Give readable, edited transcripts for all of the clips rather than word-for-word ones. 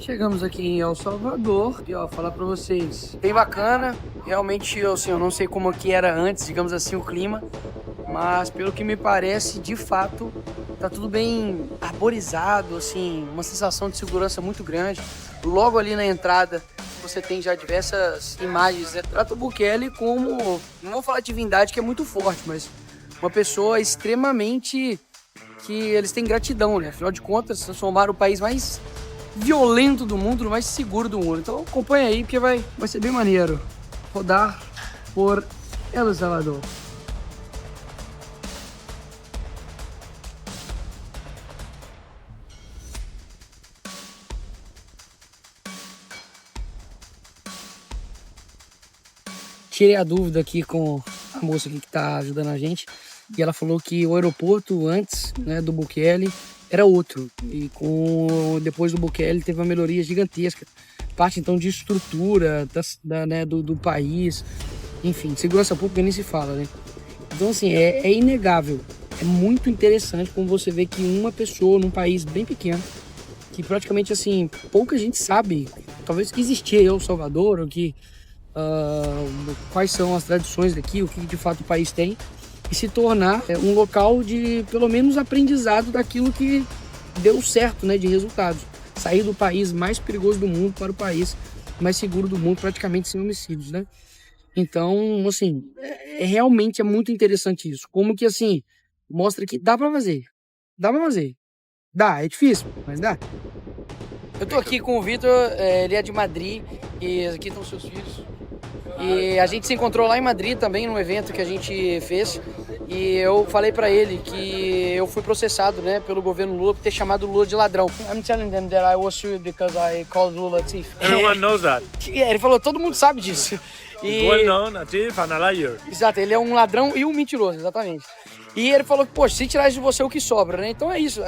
Chegamos aqui em El Salvador e ó, falar pra vocês, bem bacana, realmente assim, eu não sei como que era antes, digamos assim, o clima, mas pelo que me parece, de fato, tá tudo bem arborizado, assim, uma sensação de segurança muito grande. Logo ali na entrada você tem já diversas imagens, né? Trata o Bukele como, não vou falar divindade que é muito forte, mas uma pessoa extremamente que eles têm gratidão, né? Afinal de contas, transformaram o país mais violento do mundo, no mais seguro do mundo. Então acompanha aí, porque vai ser bem maneiro rodar por El Salvador. Tirei a dúvida aqui com a moça aqui que tá ajudando a gente, e ela falou que o aeroporto antes, né, do Bukele era outro, e depois do Bukele teve uma melhoria gigantesca, parte então de estrutura do país, enfim, segurança pública nem se fala, né? Então assim, é inegável, é muito interessante como você vê que uma pessoa num país bem pequeno, que praticamente assim, pouca gente sabe, talvez que existia El Salvador, ou que quais são as tradições daqui, o que de fato o país tem, e se tornar um local de pelo menos aprendizado daquilo que deu certo, né, de resultados. Sair do país mais perigoso do mundo para o país mais seguro do mundo, praticamente sem homicídios, né? Então, assim, realmente é muito interessante isso. Como que, assim, mostra que dá pra fazer. Dá pra fazer. Dá, é difícil, mas dá. Eu tô aqui com o Vitor, ele é de Madrid, e aqui estão seus filhos. E a gente se encontrou lá em Madrid também, num evento que a gente fez. E eu falei pra ele que eu fui processado, né, pelo governo Lula por ter chamado Lula de ladrão. I'm telling them that I was sued because I called Lula a thief. Everyone knows that. Ele falou, todo mundo sabe disso. Well known, a thief and a liar. Exato, ele é um ladrão e um mentiroso, exatamente. E ele falou que, poxa, se tirar de você o que sobra, né? Então é isso,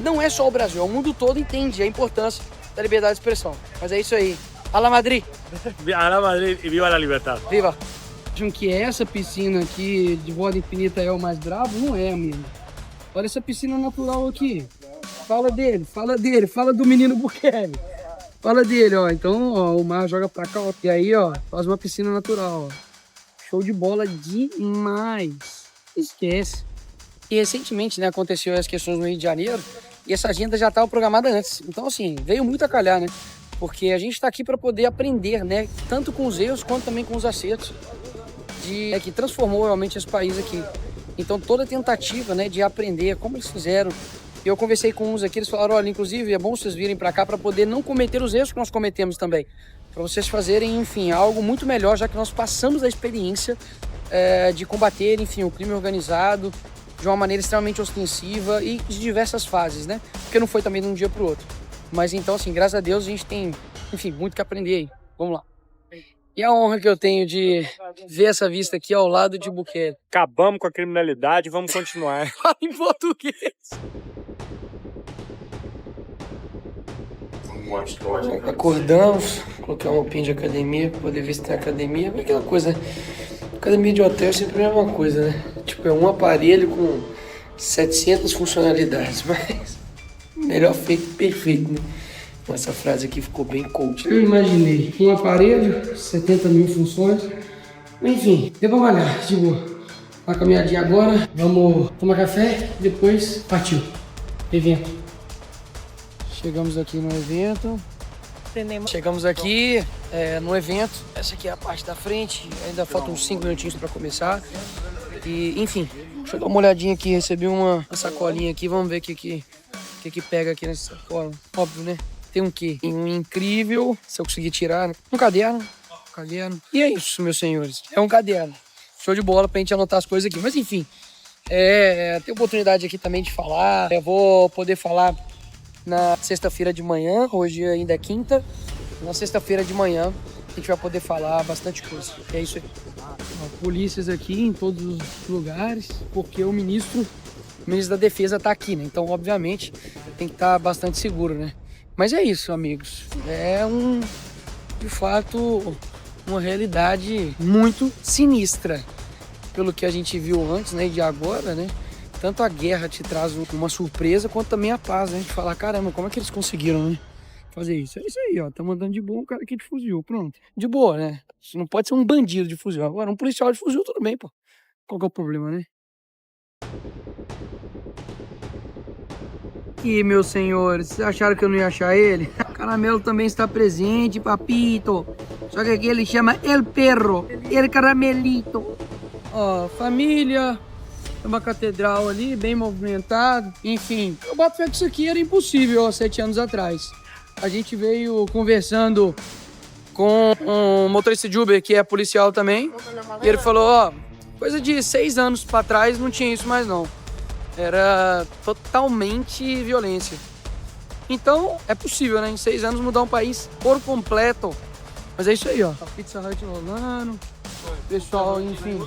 não é só o Brasil, o mundo todo entende a importância da liberdade de expressão. Mas é isso aí. Ala Madrid! Ala Madrid e viva a liberdade! Viva! Acham que essa piscina aqui de voda infinita é o mais brabo? Não é, amigo. Olha essa piscina natural aqui. Fala dele, fala do menino Bukele. Fala dele, ó. Então, ó, o mar joga pra cá, ó. E aí, ó, faz uma piscina natural, ó. Show de bola demais. Esquece. E recentemente, né, aconteceu as questões no Rio de Janeiro e essa agenda já estava programada antes. Então, assim, veio muito a calhar, né? Porque a gente está aqui para poder aprender, né? Tanto com os erros quanto também com os acertos que transformou realmente esse país aqui. Então, toda tentativa, né, de aprender como eles fizeram. E eu conversei com uns aqui, eles falaram, olha, inclusive é bom vocês virem para cá para poder não cometer os erros que nós cometemos também. Para vocês fazerem, enfim, algo muito melhor, já que nós passamos a experiência de combater, enfim, o crime organizado de uma maneira extremamente ostensiva e de diversas fases, né? Porque não foi também de um dia para o outro. Mas então, assim, graças a Deus a gente tem, enfim, muito que aprender aí. Vamos lá. E a honra que eu tenho de ver essa vista aqui ao lado de Bukele. Acabamos com a criminalidade, vamos continuar. Fala em português. Acordamos, coloquei uma roupinha de academia pra poder ver se tem academia. É aquela coisa, academia de hotel é sempre a mesma coisa, né? Tipo, é um aparelho com 700 funcionalidades, mas melhor feito perfeito, né? Essa frase aqui ficou bem coach. Eu imaginei um aparelho, 70 mil funções. Enfim, deu pra malhar, de boa. Uma caminhadinha agora, vamos tomar café, depois partiu. Evento. Chegamos aqui no evento. Chegamos aqui no evento. Essa aqui é a parte da frente. Ainda faltam uns 5 minutinhos para começar. E, enfim, deixa eu dar uma olhadinha aqui. Recebi uma sacolinha aqui. Vamos ver o que pega aqui nessa sacola. Óbvio, né? Tem um quê? Um incrível, se eu conseguir tirar, né? Um caderno. E é isso, meus senhores. É um caderno. Show de bola pra gente anotar as coisas aqui. Mas, enfim, tem oportunidade aqui também de falar. Eu vou poder falar na sexta-feira de manhã, hoje ainda é quinta. Na sexta-feira de manhã a gente vai poder falar bastante coisa. É isso aí. Polícias aqui em todos os lugares, porque o ministro da Defesa tá aqui, né? Então, obviamente, tem que estar bastante seguro, né? Mas é isso, amigos. De fato, uma realidade muito sinistra. Pelo que a gente viu antes, né? E de agora, né? Tanto a guerra te traz uma surpresa, quanto também a paz, né? A gente fala, caramba, como é que eles conseguiram, né? fazer isso. É isso aí, ó. Tá mandando de boa um cara aqui de fuzil. Pronto. De boa, né? Isso não pode ser um bandido de fuzil. Agora, um policial de fuzil, tudo bem, pô. Qual que é o problema, né? E meus senhores, vocês acharam que eu não ia achar ele? O caramelo também está presente, papito. Só que aqui ele chama El Perro, El Caramelito. Ó, família, uma catedral ali, bem movimentado. Enfim, eu boto fé que isso aqui era impossível há 7 anos atrás. A gente veio conversando com um motorista de Uber, que é policial também. E ele falou, ó, coisa de 6 anos pra trás não tinha isso mais não. Era totalmente violência. Então, é possível, né? Em 6 anos mudar um país por completo. Mas é isso aí, ó. A Pizza Hut rolando. Pessoal, enfim,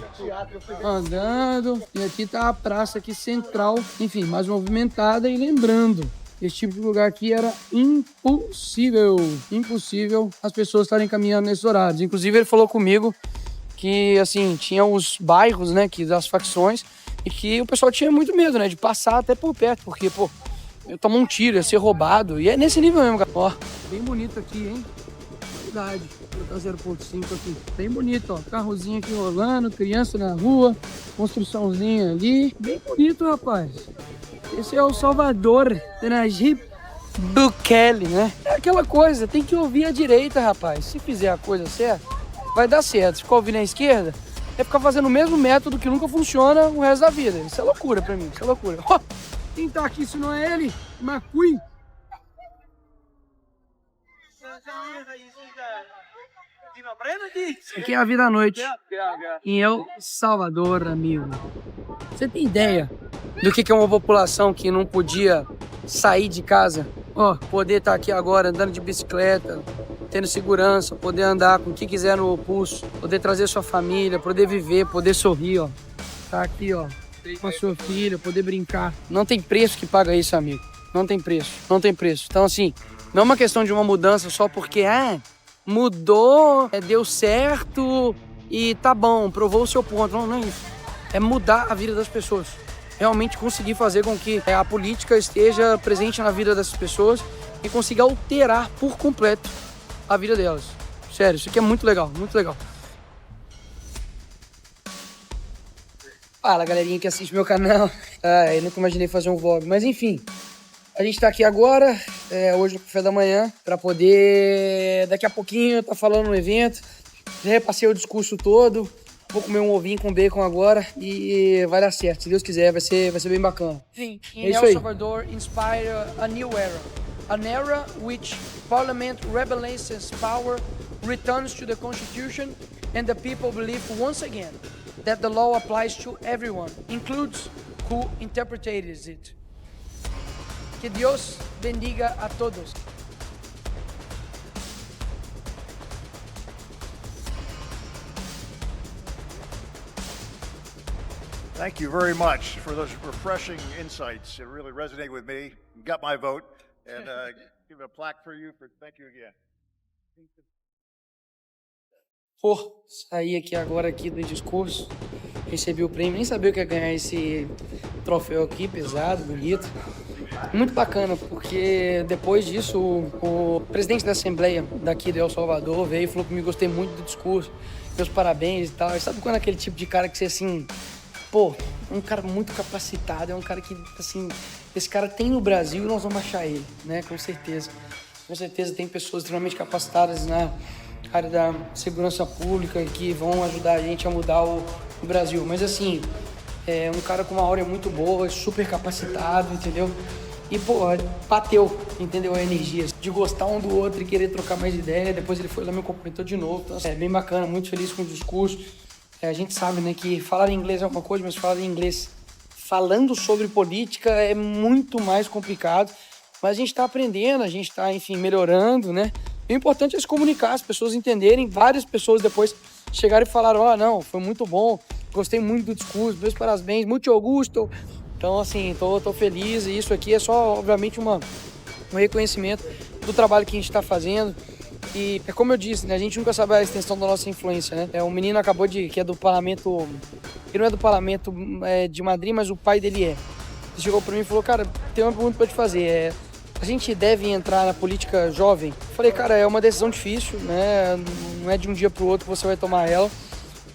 andando. E aqui tá a praça aqui central. Enfim, mais movimentada. E lembrando, esse tipo de lugar aqui era impossível. Impossível as pessoas estarem caminhando nesses horários. Inclusive, ele falou comigo que, assim, tinha os bairros, né, que das facções. E que o pessoal tinha muito medo, né? De passar até por perto, porque, pô, eu tomo um tiro, ia ser roubado. E é nesse nível mesmo, cara. Ó, bem bonito aqui, hein? Verdade. Vou botar 0.5 aqui. Bem bonito, ó. Carrozinho aqui rolando, criança na rua, construçãozinha ali. Bem bonito, rapaz. Esse é o Salvador, Nayib Bukele, né? É aquela coisa, tem que ouvir a direita, rapaz. Se fizer a coisa certa, vai dar certo. Se ficar ouvindo a esquerda, é ficar fazendo o mesmo método que nunca funciona o resto da vida. Isso é loucura pra mim, isso é loucura. Oh, quem tá aqui se não é ele? McQueen. Isso aqui é a vida à noite em El Salvador, amigo. Você tem ideia do que é uma população que não podia sair de casa? Ó, poder estar aqui agora andando de bicicleta, tendo segurança, poder andar com o que quiser no pulso, poder trazer sua família, poder viver, poder sorrir, ó. Tá aqui, ó, com a sua filha, poder brincar. Não tem preço que paga isso, amigo. Não tem preço, não tem preço. Então, assim, não é uma questão de uma mudança só porque, mudou, deu certo e tá bom, provou o seu ponto. Não, não é isso. É mudar a vida das pessoas. Realmente conseguir fazer com que a política esteja presente na vida dessas pessoas e consiga alterar por completo a vida delas. Sério, isso aqui é muito legal, muito legal. Fala, galerinha que assiste meu canal. Eu nunca imaginei fazer um vlog, mas enfim. A gente tá aqui agora, hoje no café da manhã, pra poder, daqui a pouquinho, tá falando no evento. Já repassei o discurso todo. Vou comer um ovinho com bacon agora e vai dar certo. Se Deus quiser, vai ser bem bacana. Sim, em El Salvador inspire a new era. An era which parliament rebalances power, returns to the constitution, and the people believe once again that the law applies to everyone, includes who interprets it. Que Deus bendiga a todos. Thank you very much for those refreshing insights. It really resonated with me. You got my vote. And give a plaque for you. Thank you again. Pô, saí aqui agora do discurso, recebi o prêmio, nem sabia o que ia ganhar esse troféu aqui, pesado, bonito. Muito bacana, porque depois disso o presidente da Assembleia daqui de El Salvador veio e falou comigo, gostei muito do discurso, meus parabéns e tal. E sabe quando é aquele tipo de cara que você assim, pô, é um cara muito capacitado, é um cara que, assim, esse cara tem no Brasil e nós vamos achar ele, né, com certeza. Com certeza tem pessoas extremamente capacitadas na área da segurança pública que vão ajudar a gente a mudar o Brasil. Mas assim, é um cara com uma aura muito boa, super capacitado, entendeu? E, pô, bateu, entendeu? A energia de gostar um do outro e querer trocar mais ideia. Depois ele foi lá e me cumprimentou de novo. Então, é bem bacana, muito feliz com o discurso. A gente sabe, né, que falar inglês é uma coisa, mas falar inglês falando sobre política é muito mais complicado. Mas a gente está aprendendo, a gente está, enfim, melhorando, né? E o importante é se comunicar, as pessoas entenderem. Várias pessoas depois chegaram e falaram, não, foi muito bom, gostei muito do discurso, meus parabéns, muito augusto. Então, assim, tô feliz e isso aqui é só, obviamente, um reconhecimento do trabalho que a gente está fazendo. E é como eu disse, né, a gente nunca sabe a extensão da nossa influência, né? Um menino acabou que é do parlamento, ele não é do parlamento de Madrid, mas o pai dele é. Ele chegou para mim e falou, cara, tem uma pergunta para te fazer, a gente deve entrar na política jovem? Falei, cara, é uma decisão difícil, né? Não é de um dia pro outro que você vai tomar ela.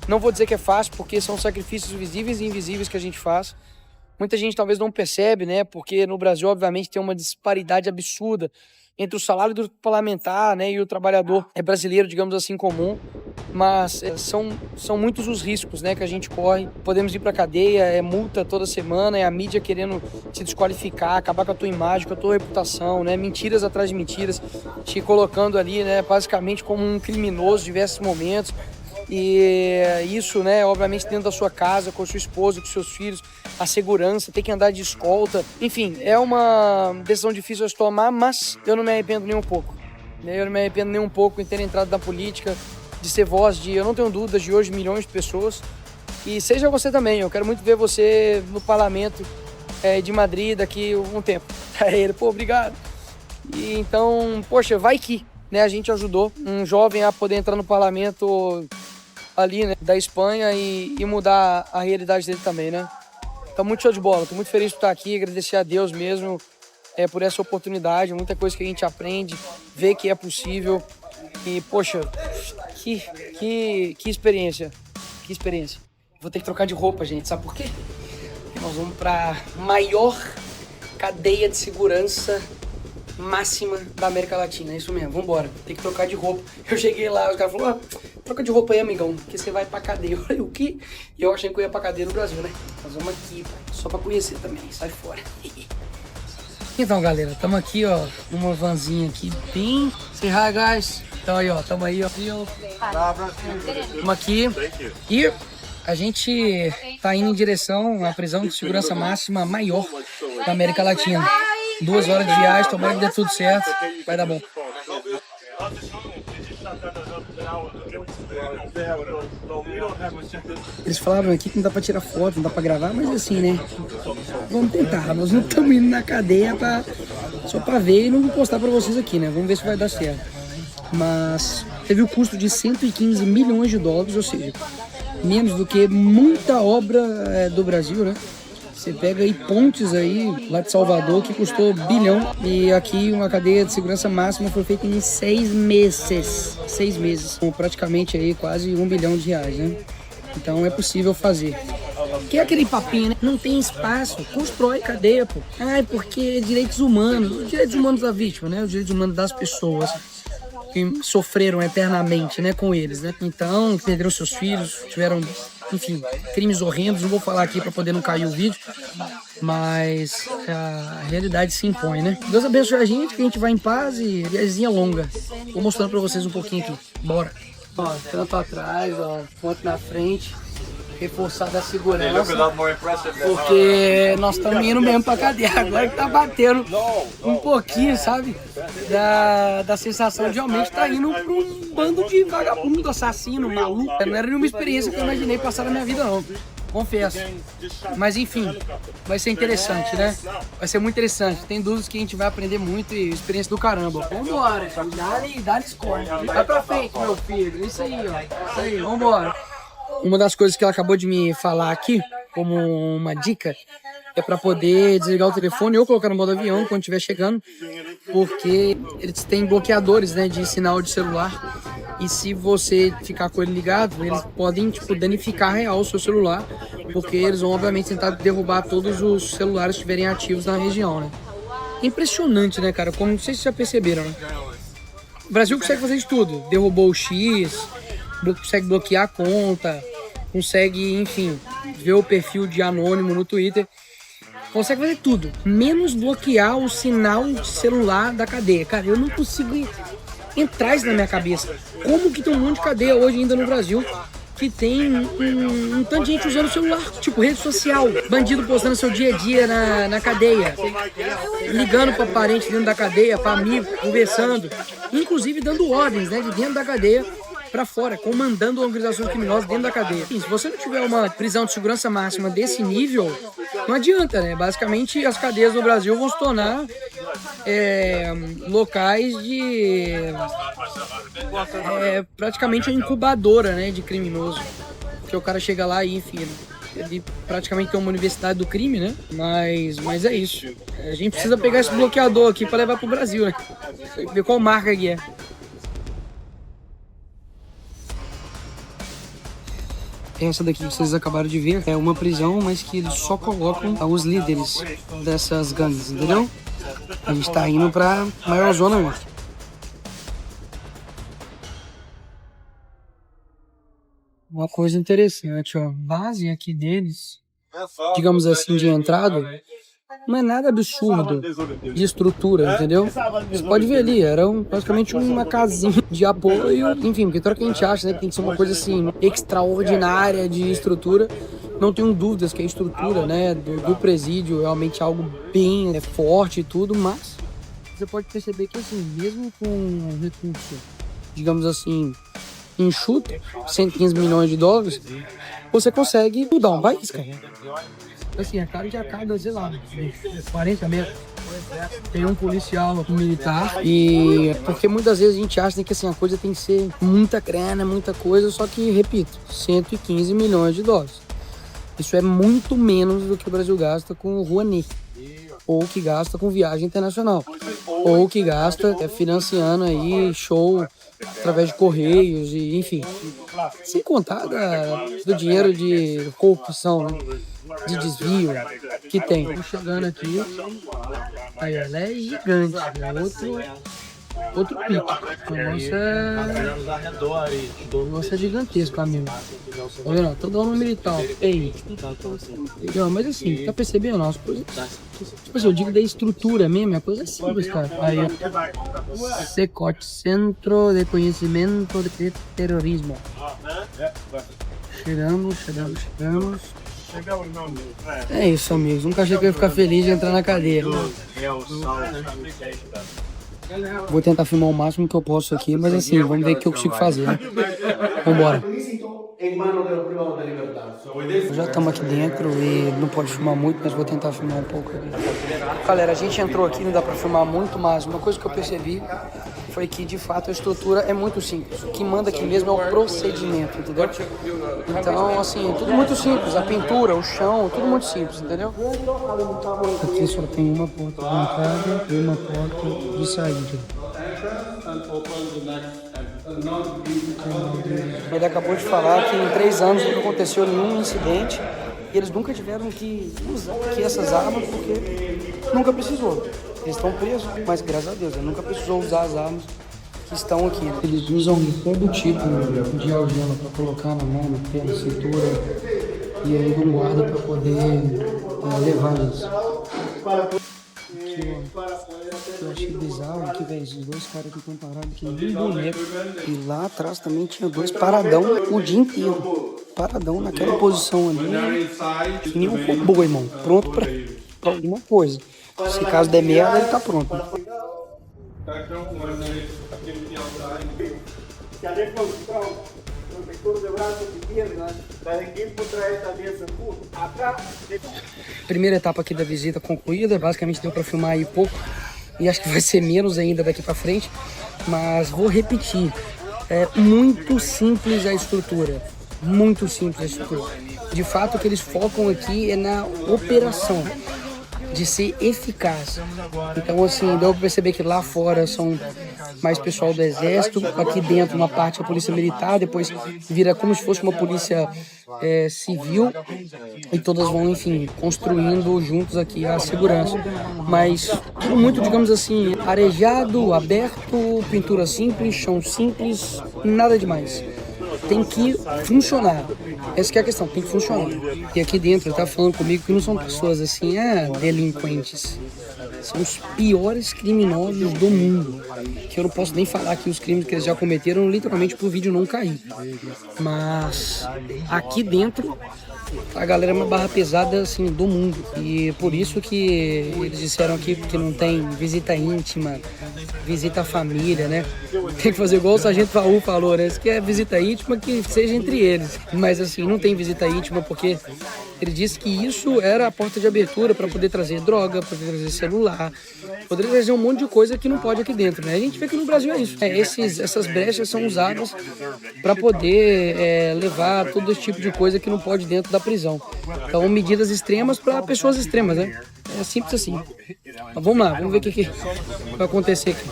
Não vou dizer que é fácil, porque são sacrifícios visíveis e invisíveis que a gente faz. Muita gente talvez não percebe, né? Porque no Brasil, obviamente, tem uma disparidade absurda entre o salário do parlamentar, né, e o trabalhador brasileiro, digamos assim, comum. Mas são muitos os riscos, né, que a gente corre. Podemos ir para cadeia, é multa toda semana, é a mídia querendo te desqualificar, acabar com a tua imagem, com a tua reputação, né, mentiras atrás de mentiras, te colocando ali, né, basicamente como um criminoso em diversos momentos. E isso, né, obviamente dentro da sua casa, com a sua esposa, com seus filhos, a segurança, ter que andar de escolta. Enfim, é uma decisão difícil de tomar, mas eu não me arrependo nem um pouco. Eu não me arrependo nem um pouco em ter entrado na política, de ser voz de, eu não tenho dúvidas, de hoje milhões de pessoas. E seja você também, eu quero muito ver você no parlamento de Madrid daqui um tempo. Aí ele, pô, obrigado. E então, poxa, vai que, né, a gente ajudou um jovem a poder entrar no parlamento ali, né, da Espanha e mudar a realidade dele também, né? Então, muito show de bola, tô muito feliz por estar aqui, agradecer a Deus mesmo por essa oportunidade, muita coisa que a gente aprende, vê que é possível e, poxa, que experiência, que experiência. Vou ter que trocar de roupa, gente, sabe por quê? Porque nós vamos pra maior cadeia de segurança máxima da América Latina, é isso mesmo, vambora, tem que trocar de roupa. Eu cheguei lá, o cara falou, troca de roupa aí, amigão, que você vai pra cadeia. Eu falei, o quê? E eu achei que eu ia pra cadeia no Brasil, né? Nós vamos aqui, só pra conhecer também, sai fora. Então, galera, tamo aqui, ó, numa vanzinha aqui, bem... Say hi, guys. Então aí, ó, tamo aí, ó. Tamo aqui e a gente tá indo em direção à prisão de segurança máxima maior da América Latina. 2 horas de viagem, tomara que dê tudo certo, vai dar bom. Eles falaram aqui que não dá pra tirar foto, não dá pra gravar, mas assim, né? Vamos tentar, nós não estamos indo na cadeia só pra ver e não vou postar pra vocês aqui, né? Vamos ver se vai dar certo. Mas teve o custo de 115 milhões de dólares, ou seja, menos do que muita obra do Brasil, né? Você pega aí pontes aí, lá de Salvador, que custou 1 bilhão. E aqui uma cadeia de segurança máxima foi feita em 6 meses. 6 meses, com praticamente aí quase 1 bilhão de reais, né? Então é possível fazer. Que é aquele papinho, né? Não tem espaço, constrói cadeia, pô. Ai, porque direitos humanos, os direitos humanos da vítima, né? Os direitos humanos das pessoas que sofreram eternamente, né, com eles, né? Então, perderam seus filhos, tiveram, enfim, crimes horrendos. Não vou falar aqui para poder não cair o vídeo, mas a realidade se impõe, né? Deus abençoe a gente, que a gente vai em paz e viagemzinha longa. Vou mostrando para vocês um pouquinho aqui. Bora. Ó, tanto atrás, ó, quanto na frente. Reforçada a segurança, porque nós estamos indo mesmo pra cadeia. Agora que tá batendo um pouquinho, sabe, da sensação de realmente estar indo pra um bando de vagabundo, assassino, maluco. Não era nenhuma experiência que eu imaginei passar na minha vida, não, confesso. Mas enfim, vai ser interessante, né? Vai ser muito interessante. Tem dúvidas que a gente vai aprender muito e experiência do caramba. Vambora, dá-lhe escolha. Vai pra frente, meu filho. Isso aí, ó. Isso aí, vambora. Uma das coisas que ela acabou de me falar aqui, como uma dica, é para poder desligar o telefone ou colocar no modo avião quando estiver chegando, porque eles têm bloqueadores, né, de sinal de celular, e se você ficar com ele ligado, eles podem, tipo, danificar real o seu celular, porque eles vão, obviamente, tentar derrubar todos os celulares que estiverem ativos na região, né. Impressionante, né, cara, como, não sei se vocês já perceberam, né. O Brasil consegue fazer de tudo, derrubou o X, consegue bloquear a conta, consegue, enfim, ver o perfil de anônimo no Twitter, consegue fazer tudo, menos bloquear o sinal de celular da cadeia. Cara, eu não consigo entrar isso na minha cabeça. Como que tem um monte de cadeia hoje ainda no Brasil que tem um tanto de gente usando o celular, tipo rede social, bandido postando seu dia a dia na cadeia, ligando para parente dentro da cadeia, para amigo, conversando, inclusive dando ordens, né, de dentro da cadeia para fora, comandando organizações criminosas dentro da cadeia. Enfim, se você não tiver uma prisão de segurança máxima desse nível, não adianta, né? Basicamente, as cadeias no Brasil vão se tornar locais de praticamente uma incubadora, né, de criminoso. Porque o cara chega lá e, enfim, Ele praticamente tem uma universidade do crime, né? Mas é isso. A gente precisa pegar esse bloqueador aqui pra levar pro Brasil, né? Ver qual marca que é. Essa daqui que vocês acabaram de ver é uma prisão, mas que eles só colocam os líderes dessas gangues, entendeu? A gente tá indo pra maior zona mesmo. Uma coisa interessante, ó, base aqui deles, digamos assim, de entrada, não é nada absurdo de estrutura, entendeu? Você pode ver ali, era basicamente uma casinha de apoio, enfim, porque toda que a gente acha, né, que tem que ser uma coisa assim, extraordinária de estrutura. Não tenho dúvidas que a estrutura, né, do presídio é realmente algo bem forte e tudo, mas você pode perceber que assim, mesmo com um recurso, digamos assim, enxuto, 115 milhões de dólares, você consegue mudar um país, cara. Assim, é claro que a cada, sei lá, 40 metros tem um policial militar, e porque muitas vezes a gente acha que assim, a coisa tem que ser muita grana, muita coisa, só que, repito, 115 milhões de dólares. Isso é muito menos do que o Brasil gasta com o Rouanet, ou que gasta com viagem internacional, ou que gasta financiando aí show através de correios, e enfim. Sem contar do dinheiro de corrupção, né? De desvio que tem. Tô chegando aqui, aí ela é gigante, é outro pico. O nosso é gigantesco, amigo. Tá vendo? Tô dando um militar. Ei. Mas assim, tá percebendo? As coisas. Tipo assim, eu digo da estrutura mesmo, a coisa é simples, cara. Aí, ó. CECOT, Centro de Conhecimento de Terrorismo. Chegamos. É isso, amigos. Nunca achei que eu ia ficar feliz de entrar na cadeia. Vou tentar filmar o máximo que eu posso aqui, mas assim, vamos ver o que eu consigo fazer, né? Vambora. Já estamos aqui dentro e não pode filmar muito, mas vou tentar filmar um pouco aqui. Galera, a gente entrou aqui, não dá pra filmar muito, mas uma coisa que eu percebi foi que, de fato, a estrutura é muito simples. O que manda aqui mesmo é o procedimento, entendeu? Então, assim, tudo muito simples. A pintura, o chão, tudo muito simples, entendeu? Aqui só tem uma porta de entrada e uma porta de saída. Ele acabou de falar que em 3 anos nunca aconteceu nenhum incidente e eles nunca tiveram que usar aqui essas armas porque nunca precisou. Eles estão presos, mas graças a Deus, ele nunca precisou usar as armas que estão aqui. Né? Eles usam todo tipo de algema para colocar na mão, na perna, na cintura, e aí não guarda para poder levar isso. Aqui, ó, eu achei bizarro aqui, velho, esses 2 caras aqui estão parados aqui nem boneco. E lá atrás também tinha 2 paradão o dia inteiro. Paradão naquela posição ali, que nem um robô, irmão, pronto pra alguma coisa. Se caso der merda, ele tá pronto. Primeira etapa aqui da visita concluída, basicamente deu pra filmar aí pouco. E acho que vai ser menos ainda daqui pra frente. Mas vou repetir, é muito simples a estrutura. Muito simples a estrutura. De fato, o que eles focam aqui é na operação, de ser eficaz. Então, assim, deu pra perceber que lá fora são mais pessoal do exército, aqui dentro uma parte é a polícia militar, depois vira como se fosse uma polícia civil, e todas vão, enfim, construindo juntos aqui a segurança. Mas tudo muito, digamos assim, arejado, aberto, pintura simples, chão simples, nada demais. Tem que funcionar. Essa que é a questão, tem que funcionar. E aqui dentro ele tá falando comigo que não são pessoas assim, delinquentes. São os piores criminosos do mundo. Que eu não posso nem falar aqui os crimes que eles já cometeram, literalmente pro vídeo não cair. Mas aqui dentro a galera é uma barra pesada assim do mundo. E por isso que eles disseram aqui que não tem visita íntima, visita à família, né? Tem que fazer igual o Sargento Raul falou, né? Se quer visita íntima, que seja entre eles. Mas assim, não tem visita íntima porque Ele disse que isso era a porta de abertura para poder trazer droga, para poder trazer celular, poder trazer um monte de coisa que não pode aqui dentro, né? A gente vê que no Brasil é isso. Essas brechas são usadas para poder levar todo esse tipo de coisa que não pode dentro da prisão. Então, medidas extremas para pessoas extremas, né? É simples assim. Mas vamos lá, vamos ver o que vai acontecer aqui.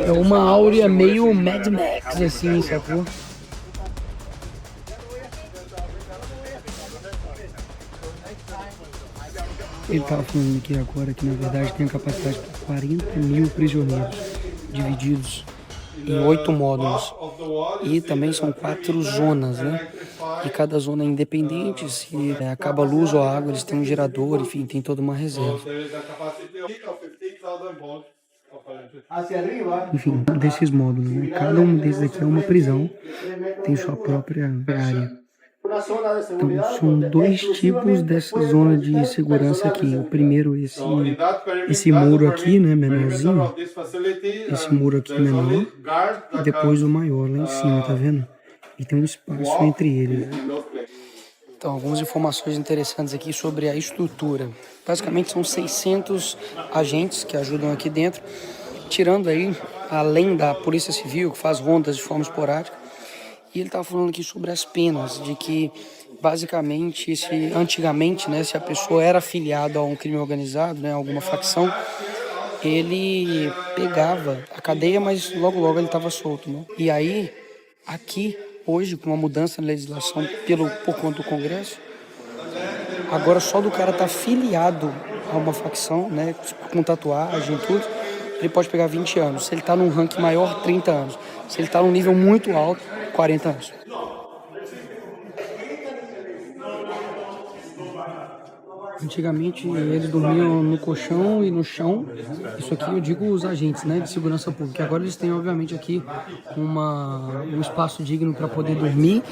É uma áurea meio Mad Max, assim, sacou? Ele tava falando aqui agora que na verdade tem a capacidade para 40 mil prisioneiros, divididos em 8 módulos. E também são 4 zonas, né? E cada zona é independente, se acaba a luz ou a água, eles têm um gerador, enfim, tem toda uma reserva. Enfim, desses módulos, né? Cada um desses aqui é uma prisão, tem sua própria área. Então, são 2 tipos dessa zona de segurança aqui. O primeiro, esse muro aqui, né, menorzinho. Esse muro aqui menor. E depois o maior lá em cima, tá vendo? E tem um espaço entre eles. Então, algumas informações interessantes aqui sobre a estrutura. Basicamente, são 600 agentes que ajudam aqui dentro, tirando aí, além da Polícia Civil, que faz rondas de forma esporádica. E ele estava falando aqui sobre as penas, de que, basicamente, antigamente, né, se a pessoa era afiliada a um crime organizado, né, alguma facção, ele pegava a cadeia, mas logo logo ele estava solto, né? E aí, aqui, hoje, com uma mudança na legislação por conta do Congresso, agora só do cara estar filiado a uma facção, né, com tatuagem e tudo, ele pode pegar 20 anos. Se ele está num ranking maior, 30 anos. Se ele está num nível muito alto, 40 anos. Antigamente eles dormiam no colchão e no chão. Isso aqui eu digo os agentes, né, de segurança pública. Agora eles têm obviamente aqui um espaço digno para poder dormir.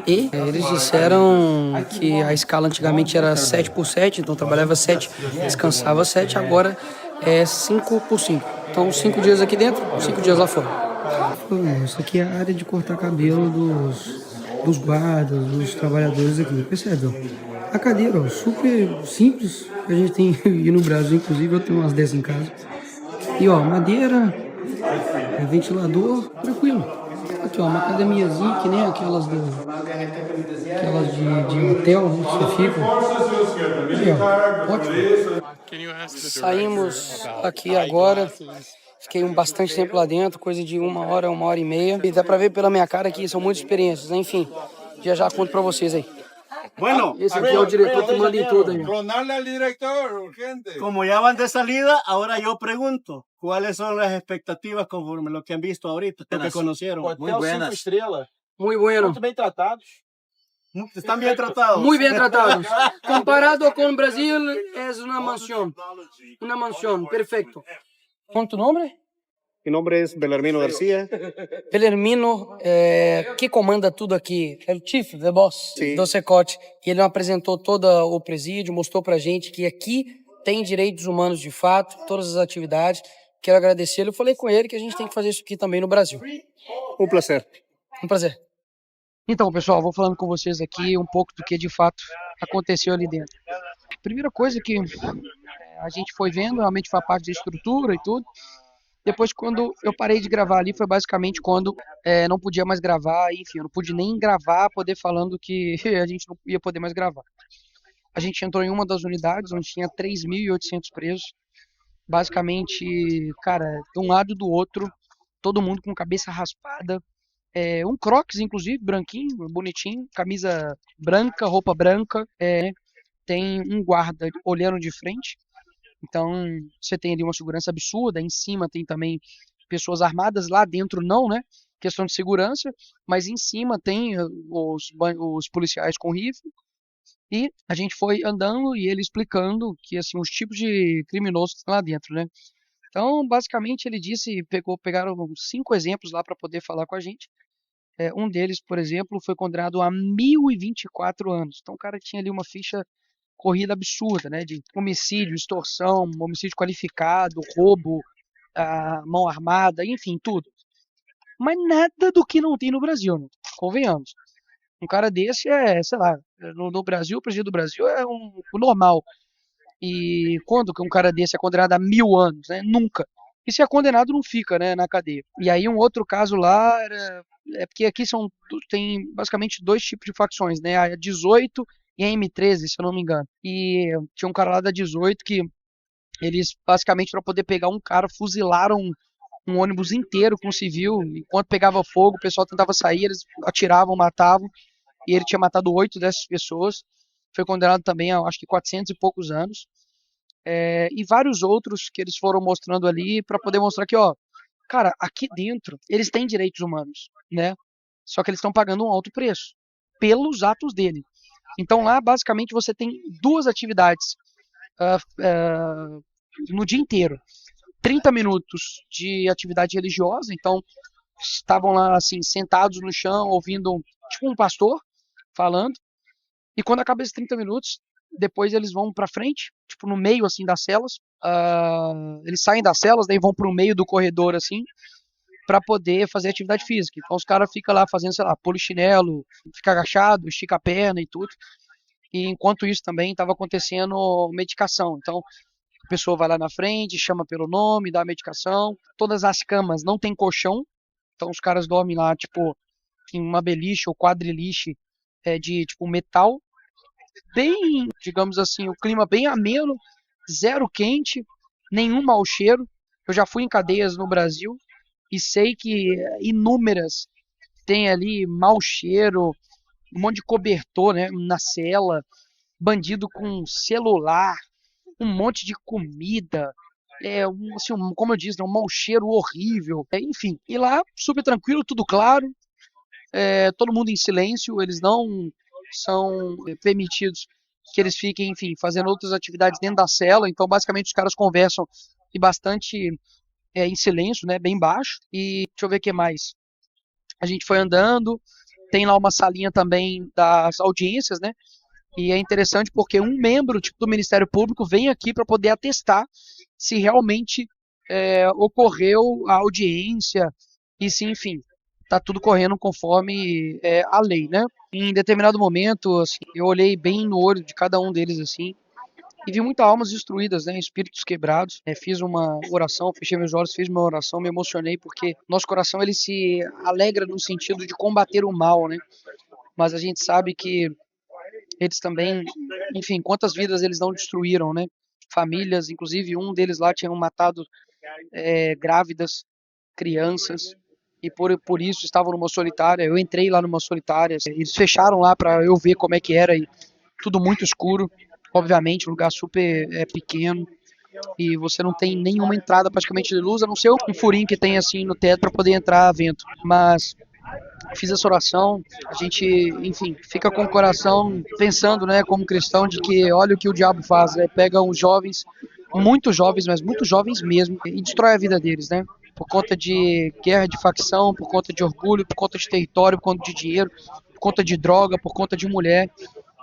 E eles disseram que a escala antigamente era 7x7, então trabalhava 7, descansava 7, agora é 5x5. Então 5 dias aqui dentro, 5 dias lá fora. Isso aqui é a área de cortar cabelo dos guardas, dos trabalhadores aqui, percebe? A cadeira, ó, super simples, a gente tem e no Brasil, inclusive, eu tenho umas dessas em casa. E ó, madeira, ventilador, tranquilo. Aqui ó, uma academiazinha que nem aquelas de hotel, né, que você fica. Aí, ó, ótimo. Saímos aqui agora. Fiquei bastante tempo lá dentro, coisa de 1 hora, 1h30. E dá pra ver pela minha cara que são muitas experiências, né? Enfim, já conto pra vocês aí. Bueno, Esse aqui é o diretor que manda em tudo aí. clonarle al director, urgente. como ya van de salida, ahora yo pregunto, ¿cuáles son las expectativas conforme lo que han visto ahorita, lo que conocieron? Muy buenas. estrelas, Muy bueno. muito bem tratados. Están bien tratados. Muy bien tratados. Comparado con Brasil, es una mansión. Una mansión, perfecto. ¿Con tu nombre? Mi nombre es Belarmino García. Belarmino, que comanda tudo aqui, é o chief, the boss do Secote. E ele apresentou todo o presídio, mostrou pra gente que aqui tem direitos humanos de fato, todas as atividades. Quero agradecer ele. Eu falei com ele que a gente tem que fazer isso aqui também no Brasil. Un placer. Um prazer. Então, pessoal, vou falando com vocês aqui um pouco do que de fato aconteceu ali dentro. Primeira coisa que a gente foi vendo, realmente foi a parte da estrutura e tudo. Depois, quando eu parei de gravar ali, foi basicamente quando não podia mais gravar, enfim, eu não pude nem gravar, poder falando que a gente não ia poder mais gravar. A gente entrou em uma das unidades, onde tinha 3.800 presos. Basicamente, cara, de um lado e do outro, todo mundo com cabeça raspada. Um Crocs, inclusive, branquinho, bonitinho, camisa branca, roupa branca. Tem um guarda olhando de frente. Então, você tem ali uma segurança absurda. Em cima tem também pessoas armadas, lá dentro não, né? Questão de segurança. Mas em cima tem os policiais com rifle. E a gente foi andando e ele explicando que, assim, os tipos de criminosos que estão lá dentro, né? Então, basicamente, ele disse, pegaram 5 exemplos lá para poder falar com a gente. Um deles, por exemplo, foi condenado a 1.024 anos. Então, o cara tinha ali uma ficha corrida absurda, né? De homicídio, extorsão, homicídio qualificado, roubo, mão armada, enfim, tudo. Mas nada do que não tem no Brasil, né? Convenhamos. Um cara desse sei lá, no Brasil, o presidente do Brasil é o normal. E quando que um cara desse é condenado a 1000 anos, né? Nunca. E se é condenado, não fica, né, na cadeia. E aí um outro caso lá é porque aqui tem basicamente 2 tipos de facções, né? A 18 e a M13, se eu não me engano. E tinha um cara lá da 18 que eles basicamente para poder pegar um cara fuzilaram um ônibus inteiro com civil. Enquanto pegava fogo, o pessoal tentava sair, eles atiravam, matavam. E ele tinha matado 8 dessas pessoas. Foi condenado também a acho que 400 e poucos anos. E vários outros que eles foram mostrando ali para poder mostrar que, ó, cara, aqui dentro eles têm direitos humanos, né? Só que eles estão pagando um alto preço pelos atos dele. Então lá, basicamente, você tem 2 atividades no dia inteiro. 30 minutos de atividade religiosa, então estavam lá assim, sentados no chão, ouvindo tipo um pastor falando. E quando acaba esses 30 minutos, depois eles vão pra frente, tipo no meio assim das celas. Eles saem das celas, daí vão pro meio do corredor assim, para poder fazer atividade física. Então os caras ficam lá fazendo, sei lá, polichinelo, fica agachado, estica a perna e tudo. E enquanto isso também estava acontecendo medicação. Então a pessoa vai lá na frente, chama pelo nome, dá a medicação. Todas as camas não tem colchão, então os caras dormem lá tipo em uma beliche ou quadriliche de tipo metal, bem, digamos assim, o clima bem ameno, zero quente, nenhum mau cheiro. Eu já fui em cadeias no Brasil e sei que inúmeras tem ali mau cheiro, um monte de cobertor, né, na cela, bandido com celular, um monte de comida, assim, como eu disse, um mau cheiro horrível, enfim. E lá, super tranquilo, tudo claro, todo mundo em silêncio, eles não são permitidos que eles fiquem, enfim, fazendo outras atividades dentro da cela. Então, basicamente, os caras conversam e bastante em silêncio, né, bem baixo. E deixa eu ver o que mais. A gente foi andando, tem lá uma salinha também das audiências, né? E é interessante porque um membro tipo, do Ministério Público vem aqui para poder atestar se realmente ocorreu a audiência e se, enfim, tá tudo correndo conforme a lei, né? Em determinado momento, assim, eu olhei bem no olho de cada um deles, assim, e vi muitas almas destruídas, né? Espíritos quebrados. Fiz uma oração, fechei meus olhos, fiz uma oração, me emocionei porque nosso coração ele se alegra no sentido de combater o mal, né? Mas a gente sabe que eles também, enfim, quantas vidas eles não destruíram, né? Famílias, inclusive um deles lá tinham matado grávidas, crianças, e por isso estavam numa solitária. Eu entrei lá numa solitária, eles fecharam lá para eu ver como é que era, e tudo muito escuro, obviamente, um lugar super pequeno, e você não tem nenhuma entrada praticamente de luz, a não ser um furinho que tem assim no teto para poder entrar vento. Mas fiz essa oração, a gente, enfim, fica com o coração pensando, né, como cristão, de que olha o que o diabo faz, né, pega uns jovens, muito jovens, mas muito jovens mesmo, e destrói a vida deles, né, por conta de guerra de facção, por conta de orgulho, por conta de território, por conta de dinheiro, por conta de droga, por conta de mulher,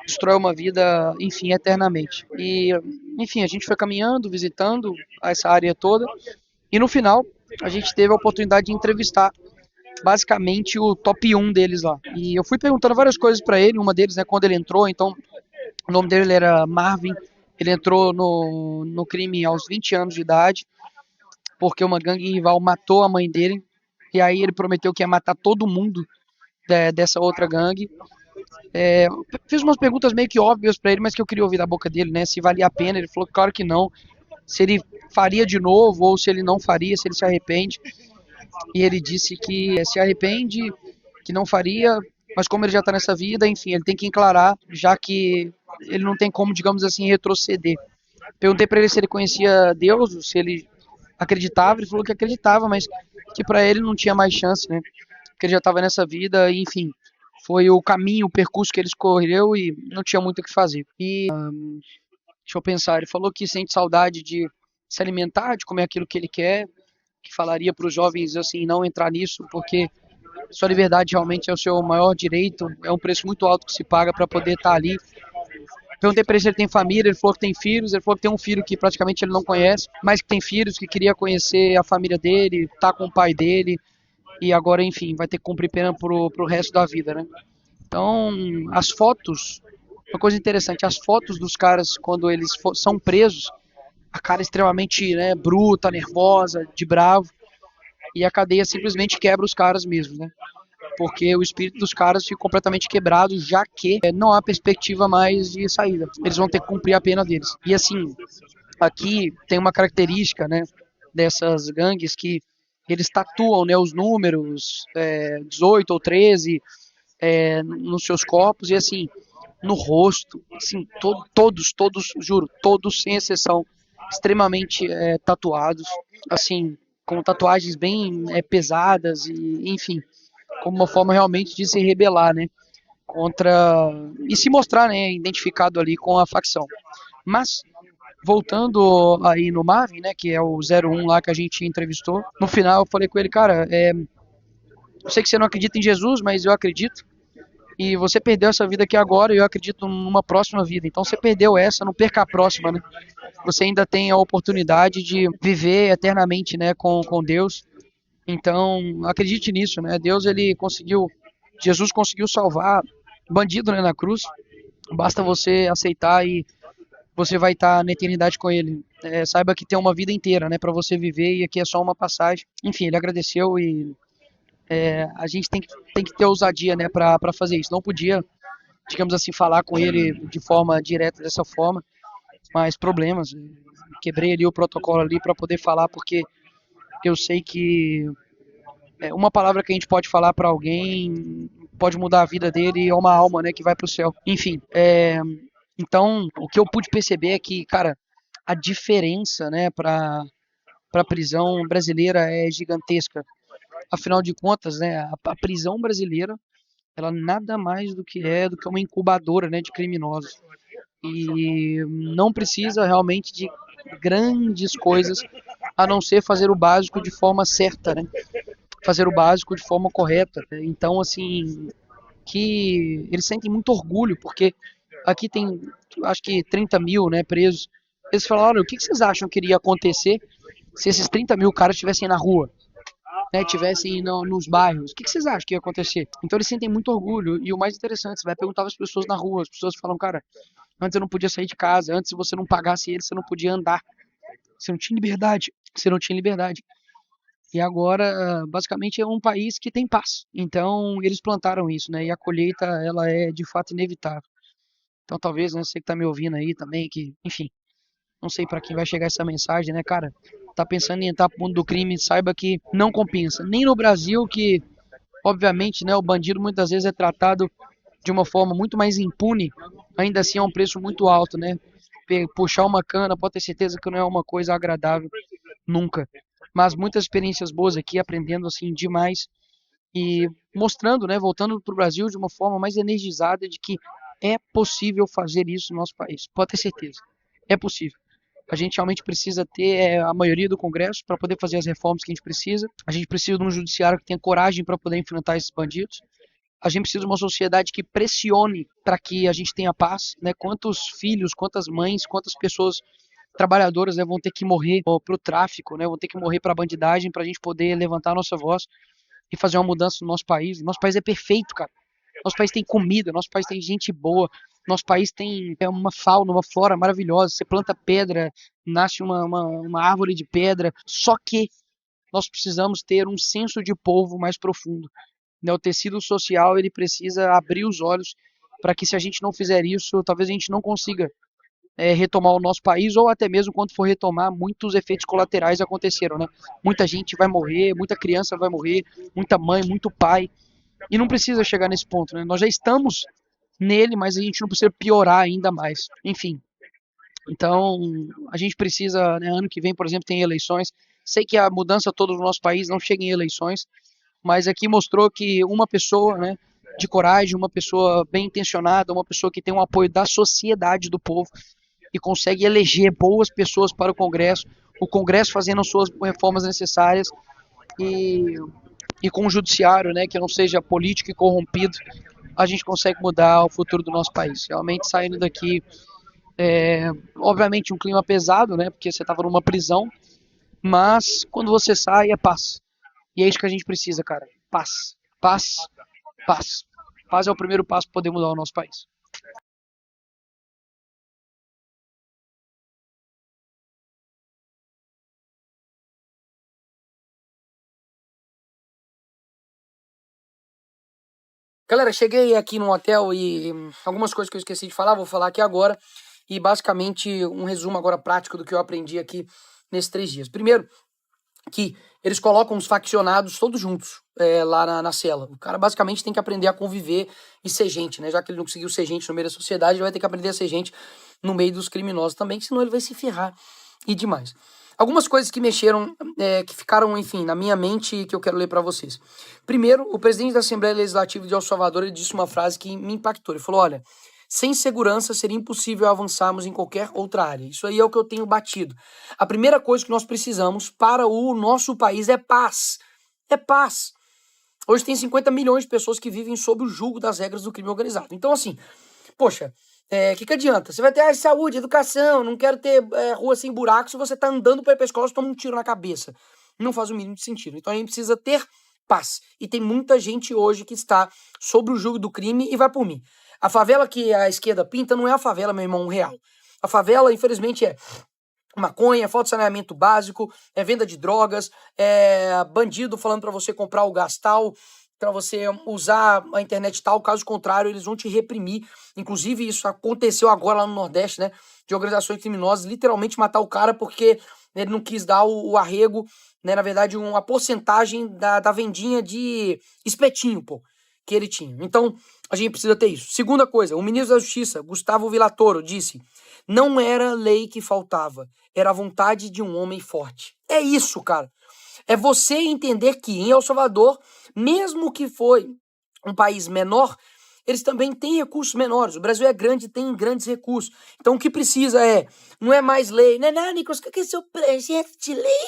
destrói uma vida, enfim, eternamente. E, enfim, a gente foi caminhando, visitando essa área toda, e no final, a gente teve a oportunidade de entrevistar basicamente o top 1 deles lá. E eu fui perguntando várias coisas para ele, uma deles, né, quando ele entrou, então o nome dele era Marvin, ele entrou no crime aos 20 anos de idade, porque uma gangue rival matou a mãe dele, e aí ele prometeu que ia matar todo mundo dessa outra gangue. Fiz umas perguntas meio que óbvias para ele, mas que eu queria ouvir da boca dele, né, se valia a pena. Ele falou que claro que não, se ele faria de novo ou se ele não faria, se ele se arrepende. E ele disse que se arrepende, que não faria, mas como ele já está nessa vida, enfim, ele tem que encarar, já que ele não tem como, digamos assim, retroceder. Perguntei para ele se ele conhecia Deus, se ele acreditava, ele falou que acreditava, mas que para ele não tinha mais chance, né? Que ele já estava nessa vida, e, enfim, foi o caminho, o percurso que ele escolheu e não tinha muito o que fazer. E deixa eu pensar, ele falou que sente saudade de se alimentar, de comer aquilo que ele quer, que falaria para os jovens assim não entrar nisso, porque sua liberdade realmente é o seu maior direito, é um preço muito alto que se paga para poder estar ali Perguntei pra ele se ele tem família, ele falou que tem filhos, ele falou que tem um filho que praticamente ele não conhece, mas que tem filhos, que queria conhecer a família dele, tá com o pai dele, e agora, enfim, vai ter que cumprir pena pro resto da vida, né? Então, as fotos, uma coisa interessante, as fotos dos caras quando eles são presos, a cara extremamente, né, bruta, nervosa, de bravo, e a cadeia simplesmente quebra os caras mesmo, né? Porque o espírito dos caras fica completamente quebrado, já que não há perspectiva mais de saída. Eles vão ter que cumprir a pena deles. E assim, aqui tem uma característica, né, dessas gangues que eles tatuam, né, os números 18 ou 13 nos seus corpos e assim, no rosto, assim, todos, juro, todos sem exceção, extremamente tatuados, assim, com tatuagens bem pesadas e enfim, como uma forma realmente de se rebelar, né, contra e se mostrar, né, identificado ali com a facção. Mas voltando aí no Marvin, né, que é o 01 lá que a gente entrevistou, no final eu falei com ele, cara, eu sei que você não acredita em Jesus, mas eu acredito. E você perdeu essa vida aqui agora e eu acredito numa próxima vida. Então você perdeu essa, não perca a próxima, né? Você ainda tem a oportunidade de viver eternamente, né, com Deus. Então acredite nisso, né? Jesus conseguiu salvar bandido, né, na cruz. Basta você aceitar e você vai estar na eternidade com ele. Saiba que tem uma vida inteira, né, para você viver e aqui é só uma passagem. Enfim, ele agradeceu e a gente tem que ter ousadia, né, para fazer isso. Não podia, digamos assim, falar com ele de forma direta dessa forma, mas problemas. Quebrei ali o protocolo ali para poder falar, porque eu sei que uma palavra que a gente pode falar para alguém pode mudar a vida dele e é uma alma, né, que vai para o céu. Enfim, então o que eu pude perceber é que, cara, a diferença, né, para a prisão brasileira é gigantesca. Afinal de contas, né, a prisão brasileira, ela nada mais do que uma incubadora, né, de criminosos. E não precisa realmente de grandes coisas, a não ser fazer o básico de forma certa, né? Fazer o básico de forma correta. Então, assim, que eles sentem muito orgulho, porque aqui tem, acho que 30 mil, né, presos. Eles falaram, olha, o que vocês acham que iria acontecer se esses 30 mil caras estivessem na rua? Né, tivessem nos bairros, o que vocês acham que ia acontecer? Então eles sentem muito orgulho, e o mais interessante, você vai perguntar às pessoas na rua, as pessoas falam, cara, antes eu não podia sair de casa, antes se você não pagasse ele, você não podia andar, você não tinha liberdade, e agora, basicamente, é um país que tem paz, então eles plantaram isso, né, e a colheita, ela é de fato inevitável. Então talvez, né, você que tá me ouvindo aí também, que, enfim, não sei para quem vai chegar essa mensagem, né, cara, tá pensando em entrar pro mundo do crime, saiba que não compensa. Nem no Brasil, que, obviamente, né, o bandido muitas vezes é tratado de uma forma muito mais impune, ainda assim é um preço muito alto, né? Puxar uma cana, pode ter certeza que não é uma coisa agradável, nunca. Mas muitas experiências boas aqui, aprendendo, assim, demais e mostrando, né, voltando pro Brasil de uma forma mais energizada de que é possível fazer isso no nosso país. Pode ter certeza. É possível. A gente realmente precisa ter a maioria do Congresso para poder fazer as reformas que a gente precisa. A gente precisa de um judiciário que tenha coragem para poder enfrentar esses bandidos. A gente precisa de uma sociedade que pressione para que a gente tenha paz, né? Quantos filhos, quantas mães, quantas pessoas trabalhadoras, né, vão ter que morrer para o tráfico, né? Vão ter que morrer para a bandidagem para a gente poder levantar a nossa voz e fazer uma mudança no nosso país. Nosso país é perfeito, cara. Nosso país tem comida, nosso país tem gente boa, nosso país tem uma fauna, uma flora maravilhosa. Você planta pedra, nasce uma árvore de pedra. Só que nós precisamos ter um senso de povo mais profundo. O tecido social, ele precisa abrir os olhos para que, se a gente não fizer isso, talvez a gente não consiga retomar o nosso país, ou até mesmo quando for retomar, muitos efeitos colaterais aconteceram, né? Muita gente vai morrer, muita criança vai morrer, muita mãe, muito pai. E não precisa chegar nesse ponto, né? Nós já estamos nele, mas a gente não precisa piorar ainda mais. Enfim, então a gente precisa, né, ano que vem, por exemplo, tem eleições. Sei que a mudança toda no nosso país não chega em eleições, mas aqui mostrou que uma pessoa, né, de coragem, uma pessoa bem intencionada, uma pessoa que tem um apoio da sociedade, do povo, e consegue eleger boas pessoas para o Congresso fazendo as suas reformas necessárias e com um judiciário, né, que não seja político e corrompido, a gente consegue mudar o futuro do nosso país. Realmente saindo daqui, obviamente um clima pesado, né? Porque você estava numa prisão, mas quando você sai é paz. E é isso que a gente precisa, cara. Paz, paz, paz. Paz é o primeiro passo para poder mudar o nosso país. Galera, cheguei aqui no hotel e algumas coisas que eu esqueci de falar, vou falar aqui agora. E basicamente um resumo agora prático do que eu aprendi aqui nesses 3 dias. Primeiro, que eles colocam os faccionados todos juntos lá na cela. O cara basicamente tem que aprender a conviver e ser gente, né? Já que ele não conseguiu ser gente no meio da sociedade, ele vai ter que aprender a ser gente no meio dos criminosos também, senão ele vai se ferrar e demais. Algumas coisas que mexeram, que ficaram, enfim, na minha mente e que eu quero ler para vocês. Primeiro, o presidente da Assembleia Legislativa de El Salvador, ele disse uma frase que me impactou. Ele falou, olha, sem segurança seria impossível avançarmos em qualquer outra área. Isso aí é o que eu tenho batido. A primeira coisa que nós precisamos para o nosso país é paz. É paz. Hoje tem 50 milhões de pessoas que vivem sob o jugo das regras do crime organizado. Então, assim, poxa, que adianta? Você vai ter saúde, educação, não quero ter rua sem buraco se você tá andando para ir pra escola e toma um tiro na cabeça. Não faz o mínimo de sentido. Então a gente precisa ter paz. E tem muita gente hoje que está sob o jugo do crime e vai por mim. A favela que a esquerda pinta não é a favela, meu irmão, real. A favela, infelizmente, é maconha, falta de saneamento básico, é venda de drogas, é bandido falando pra você comprar o gás tal, pra você usar a internet tal, caso contrário, eles vão te reprimir. Inclusive, isso aconteceu agora lá no Nordeste, né? De organizações criminosas literalmente matar o cara porque ele não quis dar o arrego, né? Na verdade, uma porcentagem da vendinha de espetinho, pô, que ele tinha. Então, a gente precisa ter isso. Segunda coisa, o ministro da Justiça, Gustavo Villatoro, disse: não era lei que faltava, era a vontade de um homem forte. É isso, cara. É você entender que em El Salvador, mesmo que foi um país menor, eles também têm recursos menores. O Brasil é grande e tem grandes recursos. Então o que precisa não é mais lei. Não, Nicolas, o que é seu projeto de lei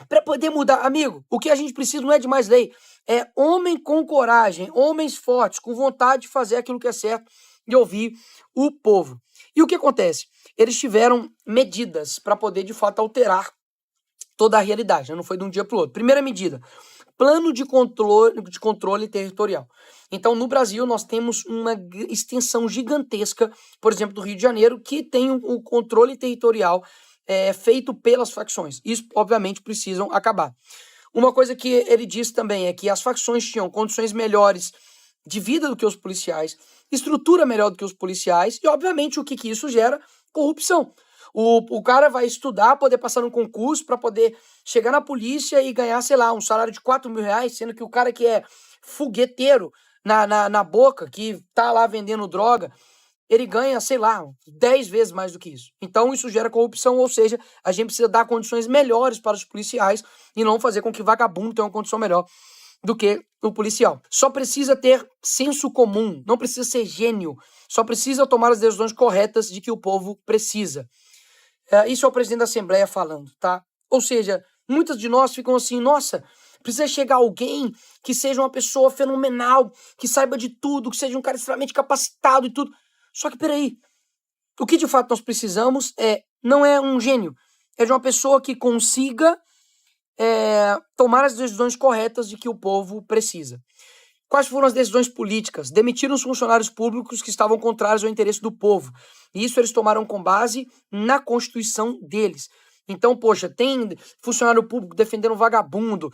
para poder mudar? Amigo, o que a gente precisa não é de mais lei. É homem com coragem, homens fortes, com vontade de fazer aquilo que é certo e ouvir o povo. E o que acontece? Eles tiveram medidas para poder, de fato, alterar toda a realidade, né? Não foi de um dia para o outro. Primeira medida, plano de controle territorial. Então, no Brasil, nós temos uma extensão gigantesca, por exemplo, do Rio de Janeiro, que tem o controle territorial feito pelas facções. Isso, obviamente, precisam acabar. Uma coisa que ele disse também é que as facções tinham condições melhores de vida do que os policiais, estrutura melhor do que os policiais, e, obviamente, o que isso gera? Corrupção. O cara vai estudar, poder passar num concurso para poder chegar na polícia e ganhar, sei lá, um salário de 4 mil reais, sendo que o cara que é fogueteiro na boca, que tá lá vendendo droga, ele ganha, sei lá, 10 vezes mais do que isso. Então isso gera corrupção, ou seja, a gente precisa dar condições melhores para os policiais e não fazer com que vagabundo tenha uma condição melhor do que o policial. Só precisa ter senso comum, não precisa ser gênio, só precisa tomar as decisões corretas de que o povo precisa. Isso é o presidente da Assembleia falando, tá? Ou seja, muitas de nós ficam assim, nossa, precisa chegar alguém que seja uma pessoa fenomenal, que saiba de tudo, que seja um cara extremamente capacitado e tudo. Só que, peraí, o que de fato nós precisamos não é um gênio, é de uma pessoa que consiga tomar as decisões corretas de que o povo precisa. Quais foram as decisões políticas? Demitiram os funcionários públicos que estavam contrários ao interesse do povo. E isso eles tomaram com base na Constituição deles. Então, poxa, tem funcionário público defendendo vagabundo,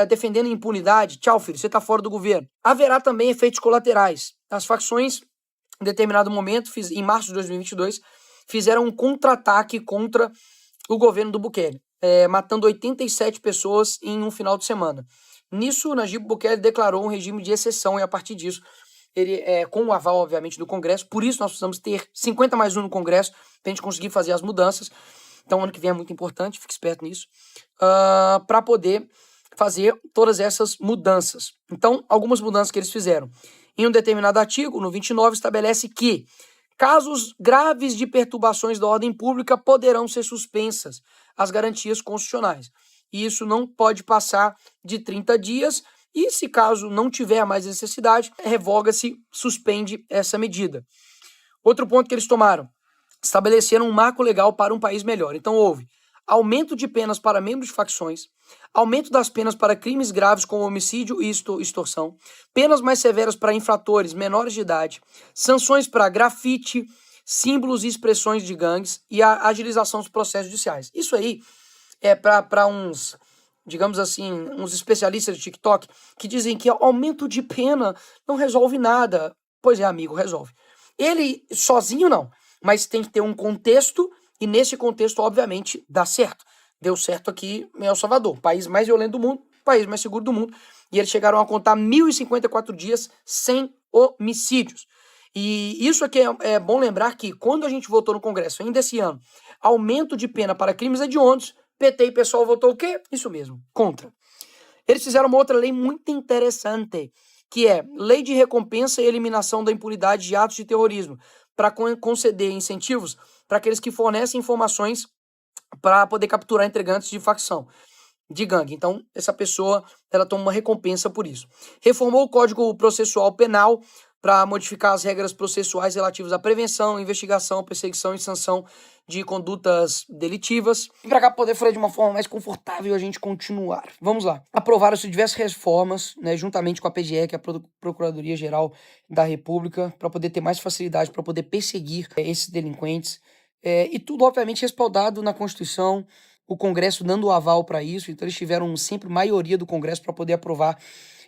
defendendo impunidade. Tchau, filho, você tá fora do governo. Haverá também efeitos colaterais. As facções, em determinado momento, em março de 2022, fizeram um contra-ataque contra o governo do Bukele, matando 87 pessoas em um final de semana. Nisso, Nayib Bukele declarou um regime de exceção e, a partir disso, ele com o aval, obviamente, do Congresso. Por isso, nós precisamos ter 50+1 no Congresso para a gente conseguir fazer as mudanças. Então, ano que vem é muito importante, fique esperto nisso, para poder fazer todas essas mudanças. Então, algumas mudanças que eles fizeram. Em um determinado artigo, no 29, estabelece que casos graves de perturbações da ordem pública poderão ser suspensas as garantias constitucionais. E isso não pode passar de 30 dias E se caso não tiver mais necessidade, revoga-se, suspende essa medida. Outro ponto que eles tomaram, estabeleceram um marco legal para um país melhor. Então houve aumento de penas para membros de facções, aumento das penas para crimes graves como homicídio e extorsão, penas mais severas para infratores menores de idade, sanções para grafite, símbolos e expressões de gangues e a agilização dos processos judiciais. Isso aí é para uns, digamos assim, uns especialistas de TikTok que dizem que aumento de pena não resolve nada. Pois é, amigo, resolve. Ele sozinho não, mas tem que ter um contexto e nesse contexto, obviamente, dá certo. Deu certo aqui em El Salvador, país mais violento do mundo, país mais seguro do mundo, e eles chegaram a contar 1.054 dias sem homicídios. E isso aqui é bom lembrar que quando a gente votou no Congresso, ainda esse ano, aumento de pena para crimes hediondos, PT e PSOL votou o quê? Isso mesmo, contra. Eles fizeram uma outra lei muito interessante, que é Lei de Recompensa e Eliminação da Impunidade de Atos de Terrorismo, para conceder incentivos para aqueles que fornecem informações para poder capturar integrantes de facção, de gangue. Então, essa pessoa, ela toma uma recompensa por isso. Reformou o Código Processual Penal para modificar as regras processuais relativas à prevenção, investigação, perseguição e sanção de condutas delitivas. E para cá poder falar de uma forma mais confortável a gente continuar. Vamos lá. Aprovaram-se diversas reformas, né, juntamente com a PGE, que é a Procuradoria-Geral da República, para poder ter mais facilidade, para poder perseguir esses delinquentes. E tudo, obviamente, respaldado na Constituição, o Congresso dando o aval para isso. Então, eles tiveram sempre maioria do Congresso para poder aprovar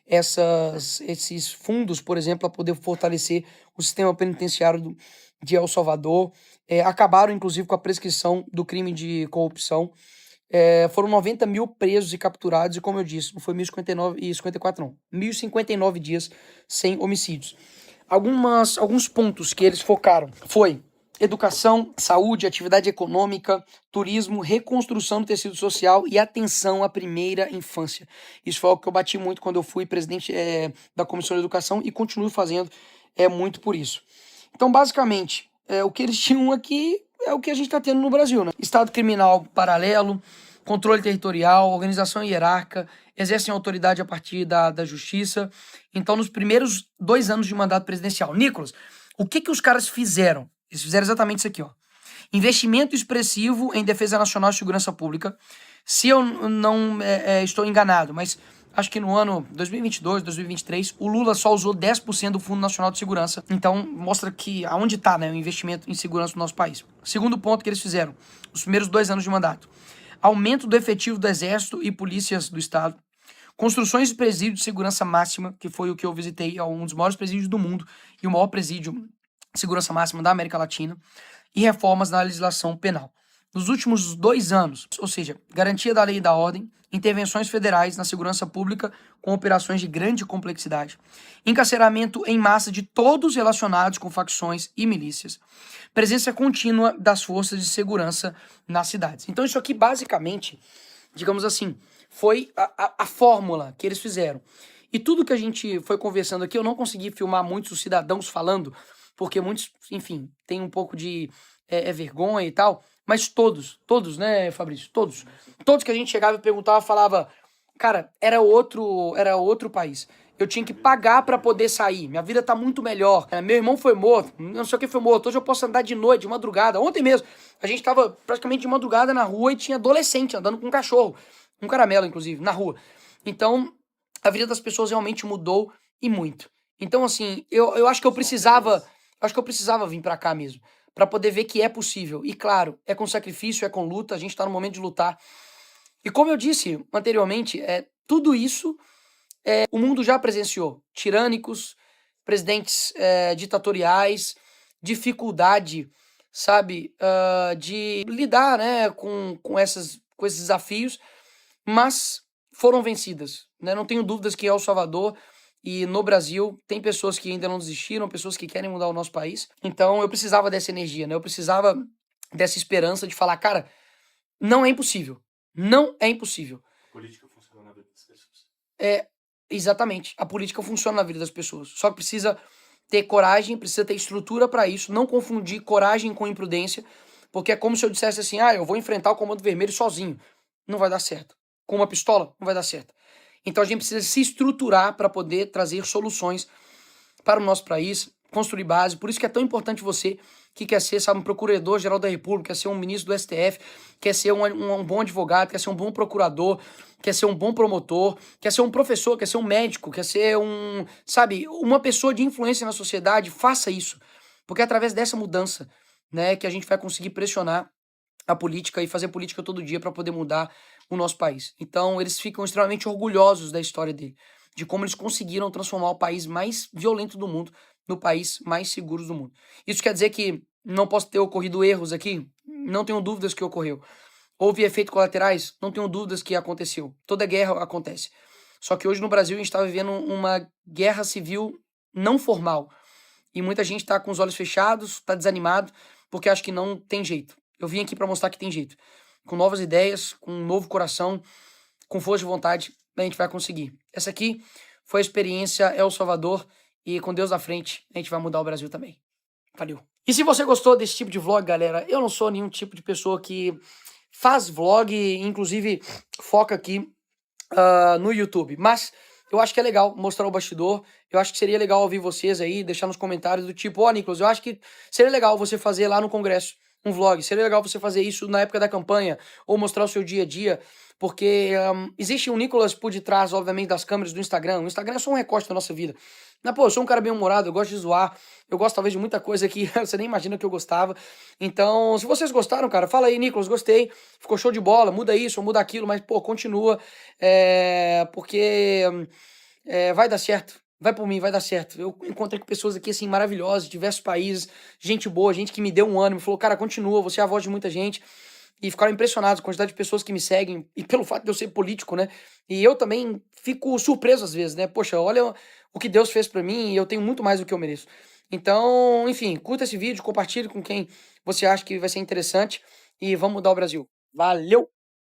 esses fundos, por exemplo, para poder fortalecer o sistema penitenciário de El Salvador. Acabaram, inclusive, com a prescrição do crime de corrupção. Foram 90 mil presos e capturados, e como eu disse, não foi 1.054 não, 1.059 dias sem homicídios. Alguns pontos que eles focaram foi educação, saúde, atividade econômica, turismo, reconstrução do tecido social e atenção à primeira infância. Isso foi algo que eu bati muito quando eu fui presidente da Comissão de Educação e continuo fazendo muito por isso. Então, basicamente, o que eles tinham aqui é o que a gente está tendo no Brasil, né? Estado criminal paralelo, controle territorial, organização hierárquica, exercem autoridade a partir da justiça. Então, nos primeiros 2 anos de mandato presidencial, Nicolas, o que os caras fizeram? Eles fizeram exatamente isso aqui, ó. Investimento expressivo em defesa nacional e segurança pública. Se eu não estou enganado, mas acho que no ano 2022, 2023, o Lula só usou 10% do Fundo Nacional de Segurança. Então, mostra que aonde está, né, o investimento em segurança do nosso país. Segundo ponto que eles fizeram, os primeiros 2 anos de mandato. Aumento do efetivo do Exército e polícias do Estado. Construções de presídios de segurança máxima, que foi o que eu visitei, é um dos maiores presídios do mundo e o maior presídio de segurança máxima da América Latina. E reformas na legislação penal. Nos últimos 2 anos, ou seja, garantia da lei e da ordem, intervenções federais na segurança pública com operações de grande complexidade, encarceramento em massa de todos relacionados com facções e milícias, presença contínua das forças de segurança nas cidades. Então isso aqui basicamente, digamos assim, foi a fórmula que eles fizeram. E tudo que a gente foi conversando aqui, eu não consegui filmar muitos cidadãos falando, porque muitos, enfim, tem um pouco de vergonha e tal, mas todos, né, Fabrício? Todos que a gente chegava e perguntava, falava, cara, era outro país. Eu tinha que pagar pra poder sair, minha vida tá muito melhor. Meu irmão foi morto, não sei o que foi morto, hoje eu posso andar de noite, de madrugada. Ontem mesmo, a gente tava praticamente de madrugada na rua e tinha adolescente andando com um cachorro, um caramelo, inclusive, na rua. Então, a vida das pessoas realmente mudou e muito. Então, assim, eu acho que eu precisava vir pra cá mesmo, pra poder ver que é possível. E claro, é com sacrifício, é com luta, a gente tá no momento de lutar. E como eu disse anteriormente, tudo isso o mundo já presenciou. Tirânicos, presidentes ditatoriais, dificuldade, sabe, de lidar, né, com esses desafios, mas foram vencidas, né? Não tenho dúvidas que El Salvador e no Brasil tem pessoas que ainda não desistiram, pessoas que querem mudar o nosso país. Então eu precisava dessa energia, né? Eu precisava dessa esperança de falar, cara, não é impossível. Não é impossível. A política funciona na vida das pessoas. Exatamente. A política funciona na vida das pessoas. Só que precisa ter coragem, precisa ter estrutura para isso, não confundir coragem com imprudência, porque é como se eu dissesse assim, eu vou enfrentar o Comando Vermelho sozinho. Não vai dar certo. Com uma pistola, não vai dar certo. Então a gente precisa se estruturar para poder trazer soluções para o nosso país, construir base. Por isso que é tão importante você que quer ser, sabe, um procurador-geral da República, quer ser um ministro do STF, quer ser um bom advogado, quer ser um bom procurador, quer ser um bom promotor, quer ser um professor, quer ser um médico, quer ser sabe, uma pessoa de influência na sociedade. Faça isso, porque é através dessa mudança, né, que a gente vai conseguir pressionar a política e fazer política todo dia para poder mudar o nosso país. Então, eles ficam extremamente orgulhosos da história dele, de como eles conseguiram transformar o país mais violento do mundo no país mais seguro do mundo. Isso quer dizer que não posso ter ocorrido erros aqui? Não tenho dúvidas que ocorreu. Houve efeitos colaterais? Não tenho dúvidas que aconteceu. Toda guerra acontece. Só que hoje no Brasil a gente está vivendo uma guerra civil não formal. E muita gente está com os olhos fechados, está desanimado, porque acha que não tem jeito. Eu vim aqui para mostrar que tem jeito. Com novas ideias, com um novo coração, com força de vontade, a gente vai conseguir. Essa aqui foi a experiência El Salvador e com Deus na frente, a gente vai mudar o Brasil também. Valeu. E se você gostou desse tipo de vlog, galera, eu não sou nenhum tipo de pessoa que faz vlog, inclusive foca aqui no YouTube, mas eu acho que é legal mostrar o bastidor. Eu acho que seria legal ouvir vocês aí, deixar nos comentários do tipo, Nicolas, eu acho que seria legal você fazer lá no Congresso um vlog, seria legal você fazer isso na época da campanha, ou mostrar o seu dia a dia, porque existe um Nicolas por detrás, obviamente, das câmeras do Instagram. O Instagram é só um recorte da nossa vida. Mas, pô, eu sou um cara bem-humorado, eu gosto de zoar, eu gosto talvez de muita coisa que você nem imagina que eu gostava. Então, se vocês gostaram, cara, fala aí, Nicolas, gostei, ficou show de bola, muda isso ou muda aquilo, mas, pô, continua, porque vai dar certo. Vai por mim, vai dar certo. Eu encontrei com pessoas aqui, assim, maravilhosas, de diversos países, gente boa, gente que me deu um ânimo, falou, cara, continua, você é a voz de muita gente. E ficaram impressionados com a quantidade de pessoas que me seguem, e pelo fato de eu ser político, né? E eu também fico surpreso às vezes, né? Poxa, olha o que Deus fez pra mim e eu tenho muito mais do que eu mereço. Então, enfim, curta esse vídeo, compartilhe com quem você acha que vai ser interessante e vamos mudar o Brasil. Valeu!